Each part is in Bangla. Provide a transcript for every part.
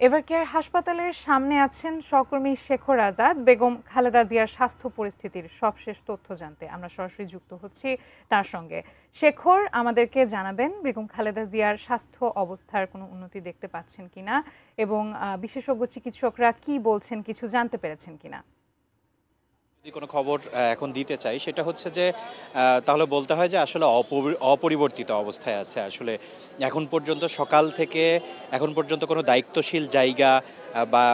এভারকেয়ার হাসপাতালের সামনে আছেন সহকর্মী শেখর আজাদ। বেগম খালেদা জিয়ার স্বাস্থ্য পরিস্থিতির সবশেষ তথ্য জানতে আমরা সরাসরি যুক্ত হচ্ছি তার সঙ্গে। শেখর, আমাদেরকে জানাবেন বেগম খালেদা জিয়ার স্বাস্থ্য অবস্থার কোনো উন্নতি দেখতে পাচ্ছেন কিনা এবং বিশেষজ্ঞ চিকিৎসকরা কি বলছেন, কিছু জানতে পেরেছেন কিনা। যদি কোনো খবর এখন দিতে চাই সেটা হচ্ছে যে তাহলে বলতে হয় যে আসলে অপরিবর্তিত অবস্থায় আছে। আসলে এখন পর্যন্ত সকাল থেকে এখন পর্যন্ত কোনো দায়িত্বশীল জায়গা বা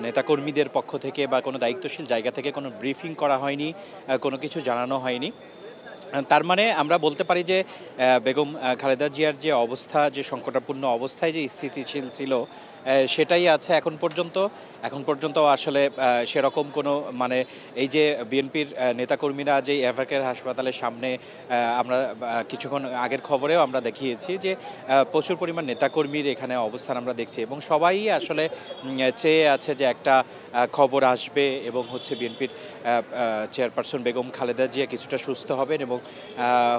নেতাকর্মীদের পক্ষ থেকে বা কোনো দায়িত্বশীল জায়গা থেকে কোনো ব্রিফিং করা হয়নি, কোনো কিছু জানানো হয়নি। তার মানে আমরা বলতে পারি যে বেগম খালেদা জিয়ার যে অবস্থা, যে সংকটাপূর্ণ অবস্থায় যে স্থিতিশীল ছিল সেটাই আছে এখন পর্যন্ত। এখন পর্যন্ত আসলে সেরকম কোনো মানে এই যে বিএনপির নেতাকর্মীরা যে এভারকেয়ার হাসপাতালের সামনে আমরা কিছুক্ষণ আগের খবরেও আমরা দেখিয়েছি যে প্রচুর পরিমাণ নেতাকর্মীর এখানে অবস্থান আমরা দেখছি এবং সবাই আসলে চেয়ে আছে যে একটা খবর আসবে এবং হচ্ছে বিএনপির চেয়ারপারসন বেগম খালেদা জিয়া কিছুটা সুস্থ হবেন এবং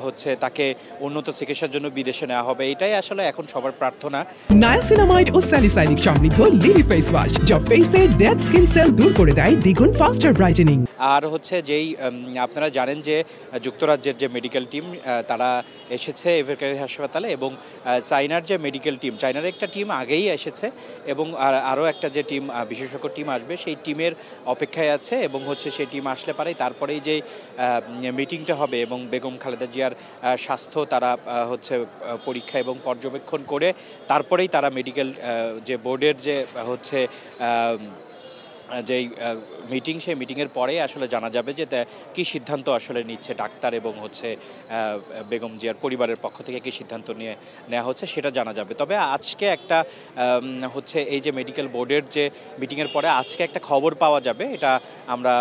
হচ্ছে তাকে উন্নত চিকিৎসার জন্য বিদেশে নেওয়া হবে। এটাই আসলে এখন সবার প্রার্থনা। নায়াসিনামাইড ও স্যালিসাইলিক সমৃদ্ধ লিলি ফেস ওয়াশ যা ফেসের ডেড স্কিন সেল দূর করে দেয় দ্বিগুণ ফাস্টার ব্রাইটেনিং। আর হচ্ছে যেই আপনারা জানেন যে যুক্তরাজ্যের যে মেডিকেল টিম তারা এসেছে এভারকেয়ার হাসপাতালে এবং চায়নার যে মেডিকেল টিম, চায়নার একটা টিম আগেই এসেছে এবং আরও একটা যে টিম বিশেষজ্ঞ টিম আসবে সেই টিমের অপেক্ষায় আছে এবং হচ্ছে সেই টিম আসলে পারেই তারপরেই যে মিটিংটা হবে এবং বেগম খালেদা জিয়ার স্বাস্থ্য তারা হচ্ছে পরীক্ষা এবং পর্যবেক্ষণ করে তারপরেই তারা মেডিকেল যে বোর্ডের যে হচ্ছে যেই মিটিং, সেই মিটিংয়ের পরে আসলে জানা যাবে যে কী সিদ্ধান্ত আসলে নিচ্ছে ডাক্তার এবং হচ্ছে বেগম জিয়ার পরিবারের পক্ষ থেকে কী সিদ্ধান্ত নেওয়া হচ্ছে সেটা জানা যাবে। তবে আজকে একটা হচ্ছে এই যে মেডিকেল বোর্ডের যে মিটিংয়ের পরে আজকে একটা খবর পাওয়া যাবে, এটা আমরা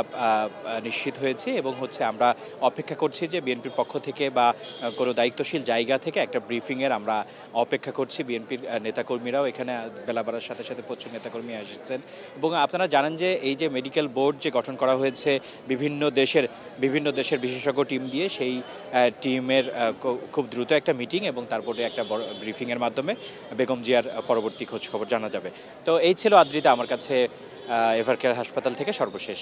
নিশ্চিত হয়েছি এবং হচ্ছে আমরা অপেক্ষা করছি যে বিএনপির পক্ষ থেকে বা কোনো দায়িত্বশীল জায়গা থেকে একটা ব্রিফিংয়ের আমরা অপেক্ষা করছি। বিএনপির নেতাকর্মীরাও এখানে বেলা বাড়ার সাথে সাথে প্রচুর নেতাকর্মী এসেছেন এবং আপনারা জানেন যে এই যে মেডিকেল বোর্ড যে গঠন করা হয়েছে বিভিন্ন দেশের বিশেষজ্ঞ টিম দিয়ে, সেই টিমের খুব দ্রুত একটা মিটিং এবং তারপরে একটা বড় ব্রিফিংয়ের মাধ্যমে বেগম জিয়ার পরবর্তী খোঁজ খবর জানা যাবে। তো এই ছিল আদ্রিতা আমার কাছে এভারকেয়ার হাসপাতাল থেকে সর্বশেষ।